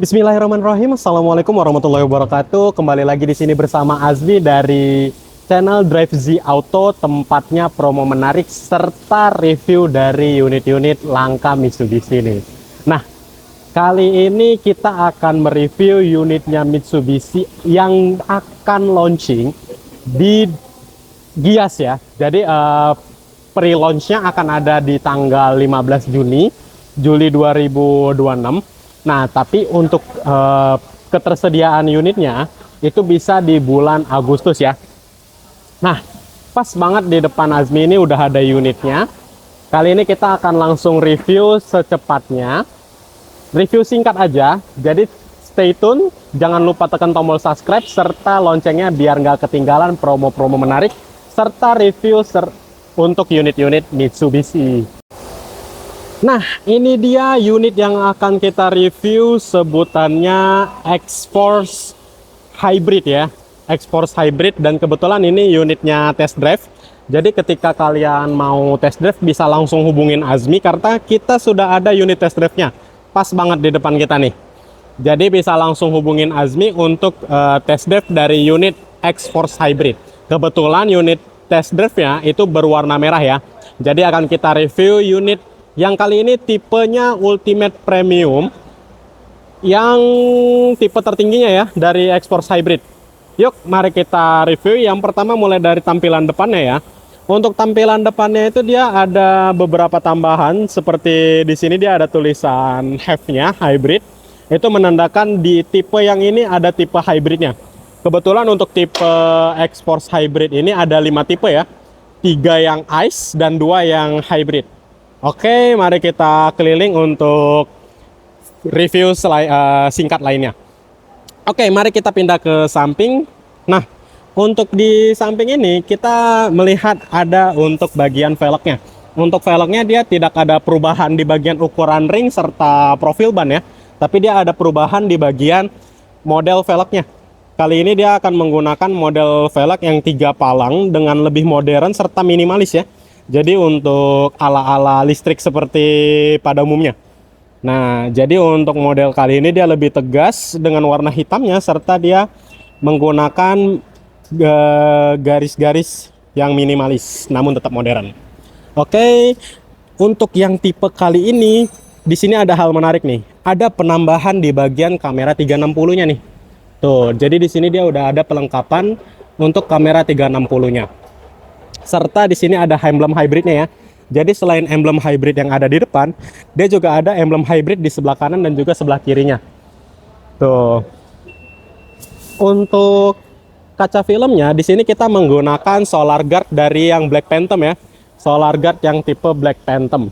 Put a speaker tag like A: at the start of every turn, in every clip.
A: Bismillahirrahmanirrahim. Assalamualaikum warahmatullahi wabarakatuh. Kembali lagi di sini bersama Azmi dari channel Drive Z Auto, tempatnya promo menarik serta review dari unit-unit langka Mitsubishi ini. Nah, kali ini kita akan mereview unitnya Mitsubishi yang akan launching di Gias ya. Jadi pre-launchnya akan ada di tanggal 15 Juli 2026. Nah, tapi untuk ketersediaan unitnya itu bisa di bulan Agustus ya. Nah, pas banget di depan Azmi ini udah ada unitnya. Kali ini kita akan langsung review secepatnya. Review singkat aja, jadi stay tune. Jangan lupa tekan tombol subscribe serta loncengnya biar nggak ketinggalan promo-promo menarik serta review untuk unit-unit Mitsubishi. Nah, ini dia unit yang akan kita review, sebutannya X-Force Hybrid ya. X-Force Hybrid, dan kebetulan ini unitnya test drive. Jadi ketika kalian mau test drive bisa langsung hubungin Azmi karena kita sudah ada unit test drive-nya. Pas banget di depan kita nih. Jadi bisa langsung hubungin Azmi untuk test drive dari unit X-Force Hybrid. Kebetulan unit test drive-nya itu berwarna merah ya. Jadi akan kita review unit yang kali ini tipenya Ultimate Premium, yang tipe tertingginya ya dari X-Force Hybrid. Yuk, mari kita review. Yang pertama mulai dari tampilan depannya ya. Untuk tampilan depannya itu dia ada beberapa tambahan, seperti di sini dia ada tulisan HEV-nya Hybrid. Itu menandakan di tipe yang ini ada tipe hybridnya. Kebetulan untuk tipe X-Force Hybrid ini ada 5 tipe ya. 3 yang ICE dan 2 yang hybrid. Oke, mari kita keliling untuk review singkat lainnya. Oke, mari kita pindah ke samping. Nah, untuk di samping ini kita melihat ada untuk bagian velgnya. Untuk velgnya dia tidak ada perubahan di bagian ukuran ring serta profil ban ya. Tapi dia ada perubahan di bagian model velgnya. Kali ini dia akan menggunakan model velg yang 3 palang dengan lebih modern serta minimalis ya. Jadi untuk ala-ala listrik seperti pada umumnya. Nah, jadi untuk model kali ini dia lebih tegas dengan warna hitamnya serta dia menggunakan garis-garis yang minimalis namun tetap modern. Oke, untuk yang tipe kali ini di sini ada hal menarik nih. Ada penambahan di bagian kamera 360-nya nih. Tuh, jadi di sini dia udah ada pelengkapan untuk kamera 360-nya. Serta di sini ada emblem hybridnya ya. Jadi selain emblem hybrid yang ada di depan, dia juga ada emblem hybrid di sebelah kanan dan juga sebelah kirinya. Tuh. Untuk kaca filmnya di sini kita menggunakan solar guard dari yang Black Phantom ya. Solar guard yang tipe Black Phantom.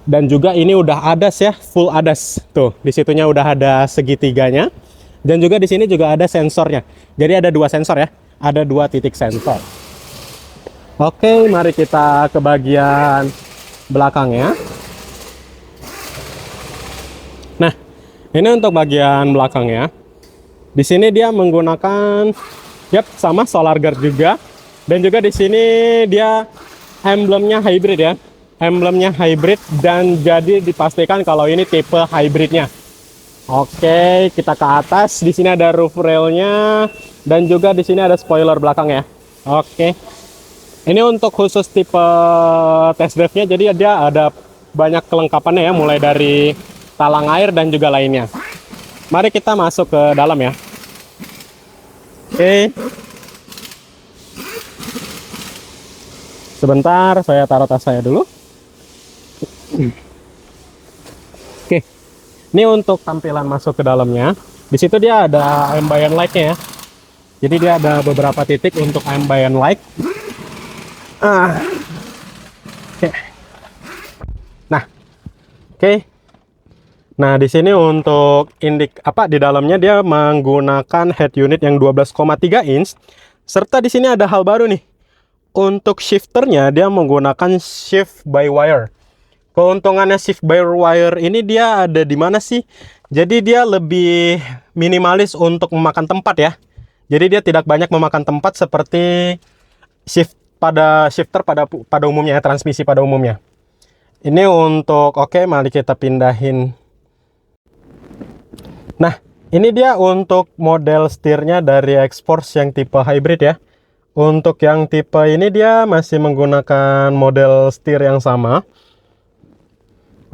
A: Dan juga ini udah ADAS ya, full ADAS. Tuh, di situnya udah ada segitiganya. Dan juga di sini juga ada sensornya. Jadi ada 2 sensor ya. Ada 2 titik sensor. Oke, mari kita ke bagian belakangnya. Nah, ini untuk bagian belakangnya. Di sini dia menggunakan, sama solar guard juga. Dan juga di sini dia emblemnya hybrid ya. Emblemnya hybrid dan jadi dipastikan kalau ini tipe hybridnya. Oke, kita ke atas. Di sini ada roof railnya dan juga di sini ada spoiler belakang ya. Oke. Ini untuk khusus tipe test drive-nya, jadi dia ada banyak kelengkapannya ya, mulai dari talang air dan juga lainnya. Mari kita masuk ke dalam ya. Oke. Sebentar, saya taruh tas saya dulu. Oke. Ini untuk tampilan masuk ke dalamnya. Di situ dia ada ambient light-nya ya. Jadi dia ada beberapa titik untuk ambient light. Oke. Nah, oke. Nah, di sini untuk di dalamnya dia menggunakan head unit yang 12,3 inch. Serta di sini ada hal baru nih. Untuk shifternya dia menggunakan shift by wire. Keuntungannya shift by wire ini dia ada di mana sih? Jadi dia lebih minimalis untuk memakan tempat ya. Jadi dia tidak banyak memakan tempat seperti shifter pada umumnya ya, transmisi pada umumnya. Ini untuk mari kita pindahin Nah, ini dia untuk model setirnya dari X-Force yang tipe hybrid ya. Untuk yang tipe ini dia masih menggunakan model setir yang sama.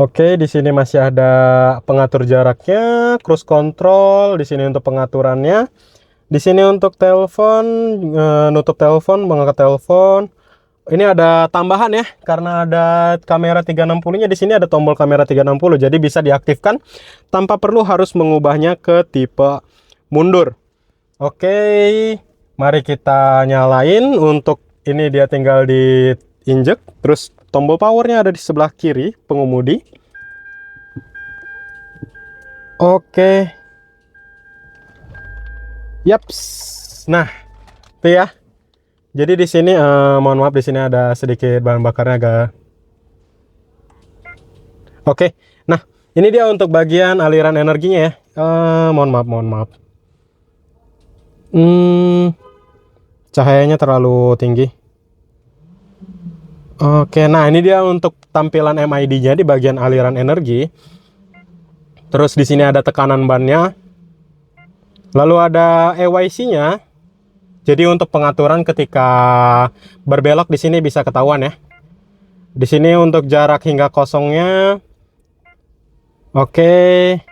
A: Oke, di sini masih ada pengatur jaraknya, cruise control, di sini untuk pengaturannya. Di sini untuk telepon, nutup telepon, mengangkat telepon. Ini ada tambahan ya, karena ada kamera 360-nya. Di sini ada tombol kamera 360, jadi bisa diaktifkan tanpa perlu harus mengubahnya ke tipe mundur. Oke, mari kita nyalain. Untuk ini dia tinggal diinjek, terus tombol powernya ada di sebelah kiri pengemudi. Oke, yaps. Nah, itu ya. Jadi di sini mohon maaf, di sini ada sedikit bahan bakarnya agak. Oke. Nah, ini dia untuk bagian aliran energinya ya. Mohon maaf. Cahayanya terlalu tinggi. Oke, nah ini dia untuk tampilan MID-nya di bagian aliran energi. Terus di sini ada tekanan bannya. Lalu ada EYC-nya. Jadi untuk pengaturan ketika berbelok di sini bisa ketahuan ya. Di sini untuk jarak hingga kosongnya. Oke.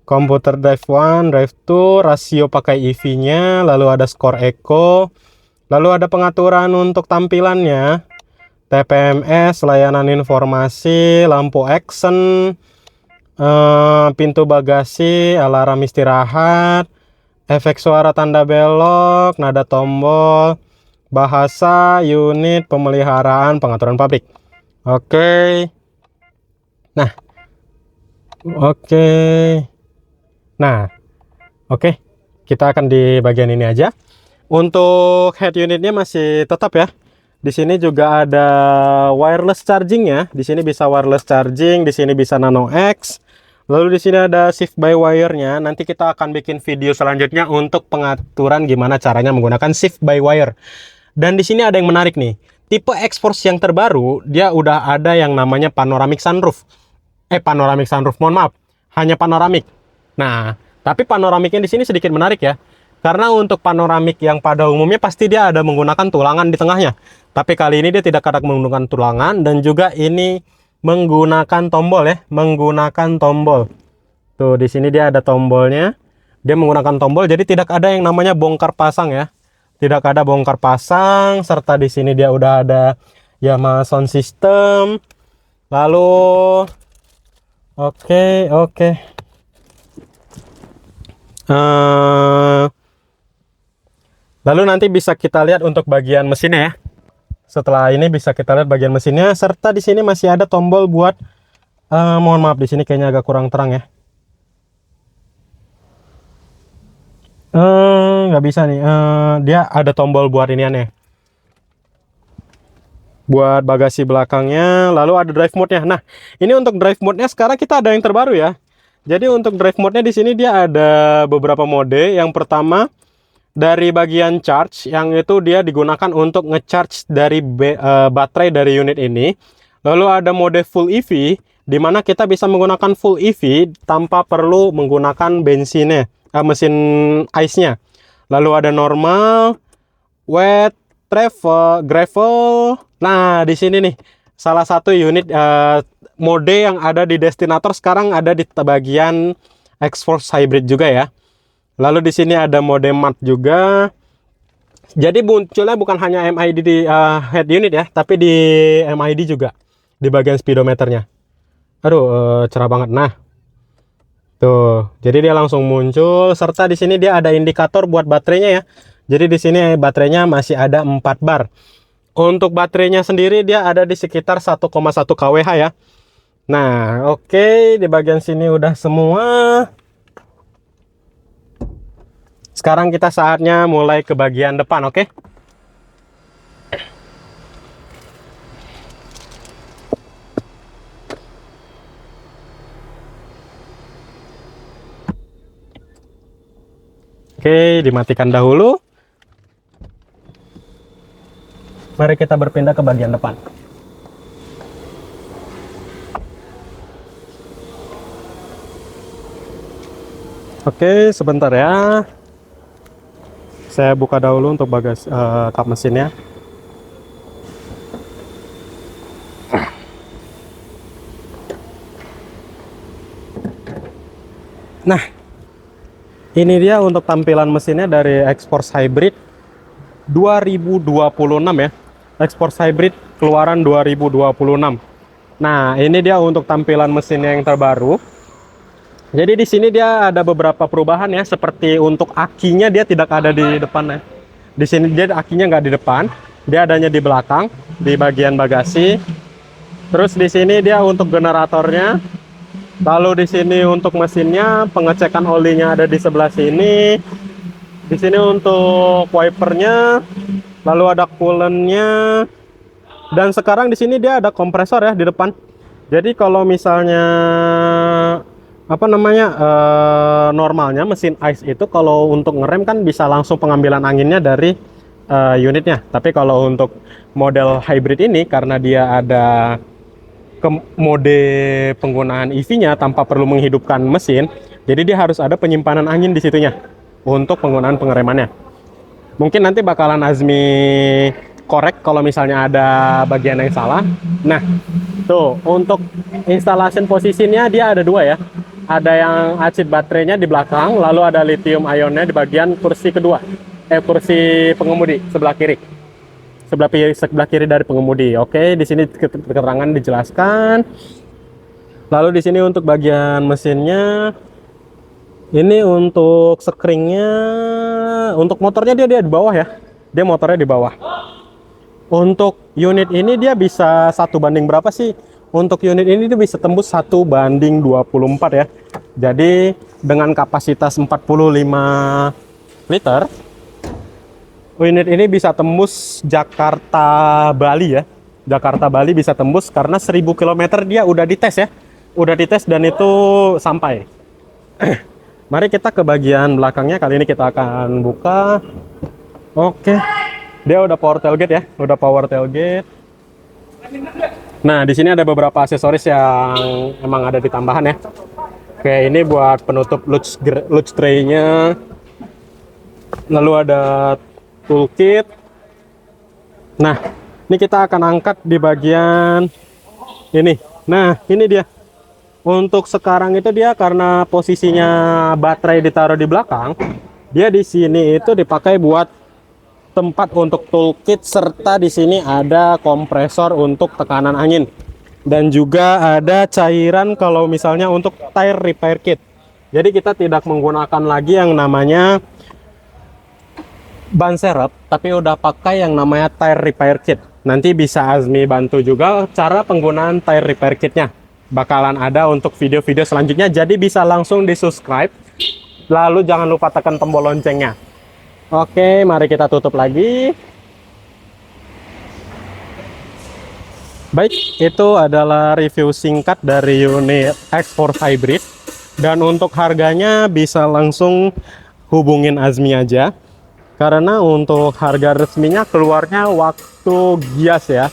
A: Komputer drive 1, drive 2, rasio pakai EV-nya, lalu ada skor eco. Lalu ada pengaturan untuk tampilannya. TPMS, layanan informasi, lampu action, pintu bagasi, alarm istirahat, efek suara tanda belok, nada tombol, bahasa, unit, pemeliharaan, pengaturan pabrik. Oke. Nah. Oke. Nah. Oke. Kita akan di bagian ini aja. Untuk head unitnya masih tetap ya. Di sini juga ada wireless chargingnya. Di sini bisa wireless charging, di sini bisa Nano X. Lalu di sini ada shift by wire-nya. Nanti kita akan bikin video selanjutnya untuk pengaturan gimana caranya menggunakan shift by wire. Dan di sini ada yang menarik nih. Tipe X-Force yang terbaru, dia udah ada yang namanya panoramic sunroof. Panoramic sunroof, mohon maaf. Hanya panoramik. Nah, tapi panoramiknya di sini sedikit menarik ya. Karena untuk panoramik yang pada umumnya pasti dia ada menggunakan tulangan di tengahnya. Tapi kali ini dia tidak ada menggunakan tulangan, dan juga ini menggunakan tombol ya, menggunakan tombol. Tuh di sini dia ada tombolnya. Dia menggunakan tombol, jadi tidak ada yang namanya bongkar pasang ya. Tidak ada bongkar pasang, serta di sini dia udah ada Yamaha sound system. Lalu oke. Lalu nanti bisa kita lihat untuk bagian mesinnya ya. Setelah ini bisa kita lihat bagian mesinnya, serta di sini masih ada tombol buat mohon maaf, di sini kayaknya agak kurang terang ya. Nggak bisa nih. Dia ada tombol buat ini aneh. Buat bagasi belakangnya, lalu ada drive mode-nya. Nah, ini untuk drive mode-nya sekarang kita ada yang terbaru ya. Jadi untuk drive mode-nya di sini dia ada beberapa mode. Yang pertama dari bagian charge, yang itu dia digunakan untuk ngecharge dari baterai dari unit ini. Lalu ada mode full EV, di mana kita bisa menggunakan full EV tanpa perlu menggunakan bensinnya, mesin ice-nya. Lalu ada normal, wet, travel, gravel. Nah, di sini nih salah satu unit mode yang ada di Destinator sekarang ada di bagian X-Force Hybrid juga ya. Lalu di sini ada mode matte juga. Jadi munculnya bukan hanya MID di head unit ya, tapi di MID juga di bagian speedometernya. Aduh, cerah banget. Nah, tuh. Jadi dia langsung muncul, serta di sini dia ada indikator buat baterainya ya. Jadi di sini baterainya masih ada 4 bar. Untuk baterainya sendiri dia ada di sekitar 1,1 kWh ya. Nah, oke, di bagian sini udah semua. Sekarang kita saatnya mulai ke bagian depan, oke? Oke, dimatikan dahulu. Mari kita berpindah ke bagian depan. Oke, sebentar ya. Saya buka dahulu untuk bagasi kap mesinnya. Nah, ini dia untuk tampilan mesinnya dari X-Force Hybrid 2026 ya. X-Force Hybrid keluaran 2026. Nah, ini dia untuk tampilan mesinnya yang terbaru. Jadi di sini dia ada beberapa perubahan ya, seperti untuk akinya dia tidak ada di depan ya. Di sini dia akinya nggak di depan, dia adanya di belakang, di bagian bagasi. Terus di sini dia untuk generatornya. Lalu di sini untuk mesinnya, pengecekan olinya ada di sebelah sini. Di sini untuk wipernya, lalu ada coolant-nya. Dan sekarang di sini dia ada kompresor ya di depan. Jadi kalau misalnya normalnya mesin ice itu kalau untuk ngerem kan bisa langsung pengambilan anginnya dari unitnya. Tapi kalau untuk model hybrid ini karena dia ada ke mode penggunaan EV-nya tanpa perlu menghidupkan mesin, jadi dia harus ada penyimpanan angin di situnya untuk penggunaan pengeremannya. Mungkin nanti bakalan Azmi korek kalau misalnya ada bagian yang salah. Nah, tuh untuk installation posisinya dia ada dua ya. Ada yang acid baterainya di belakang, lalu ada lithium ionnya di bagian kursi kedua. Kursi pengemudi sebelah kiri. Sebelah kiri dari pengemudi. Oke, di sini keterangan dijelaskan. Lalu di sini untuk bagian mesinnya, ini untuk screennya, untuk motornya dia di bawah ya. Dia motornya di bawah. Untuk unit ini dia bisa 1 banding berapa sih? Untuk unit ini dia bisa tembus 1:24 ya. Jadi dengan kapasitas 45 liter, unit ini bisa tembus Jakarta Bali ya. Jakarta Bali bisa tembus karena 1000 km dia udah dites ya. Udah dites dan itu sampai. Mari kita ke bagian belakangnya. Kali ini kita akan buka. Oke. Dia udah power tailgate ya. Udah power tailgate. Nah, di sini ada beberapa aksesoris yang emang ada di tambahan ya. Oke, ini buat penutup luge tray-nya. Lalu ada toolkit. Nah, ini kita akan angkat di bagian ini. Nah, ini dia. Untuk sekarang itu dia karena posisinya baterai ditaruh di belakang, dia di sini itu dipakai buat tempat untuk toolkit, serta di sini ada kompresor untuk tekanan angin. Dan juga ada cairan kalau misalnya untuk tire repair kit. Jadi kita tidak menggunakan lagi yang namanya ban serep, tapi udah pakai yang namanya tire repair kit. Nanti bisa Azmi bantu juga cara penggunaan tire repair kitnya. Bakalan ada untuk video-video selanjutnya, jadi bisa langsung di subscribe. Lalu jangan lupa tekan tombol loncengnya. Oke, mari kita tutup lagi. Baik, itu adalah review singkat dari unit X-Force Hybrid. Dan untuk harganya bisa langsung hubungin Azmi aja. Karena untuk harga resminya keluarnya waktu Gias ya.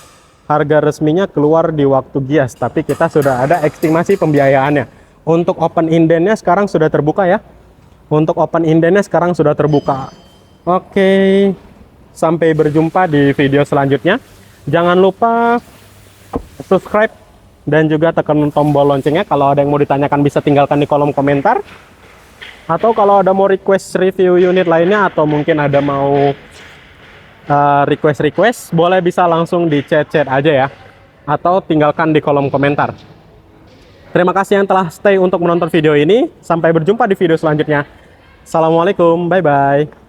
A: Harga resminya keluar di waktu Gias, tapi kita sudah ada estimasi pembiayaannya. Untuk open indennya sekarang sudah terbuka ya. Untuk open indennya sekarang sudah terbuka. Oke, sampai berjumpa di video selanjutnya. Jangan lupa subscribe dan juga tekan tombol loncengnya. Kalau ada yang mau ditanyakan bisa tinggalkan di kolom komentar. Atau kalau ada mau request review unit lainnya atau mungkin ada mau request boleh bisa langsung di chat aja ya, atau tinggalkan di kolom komentar. Terima kasih yang telah stay untuk menonton video ini. Sampai berjumpa di video selanjutnya. Assalamualaikum, bye bye.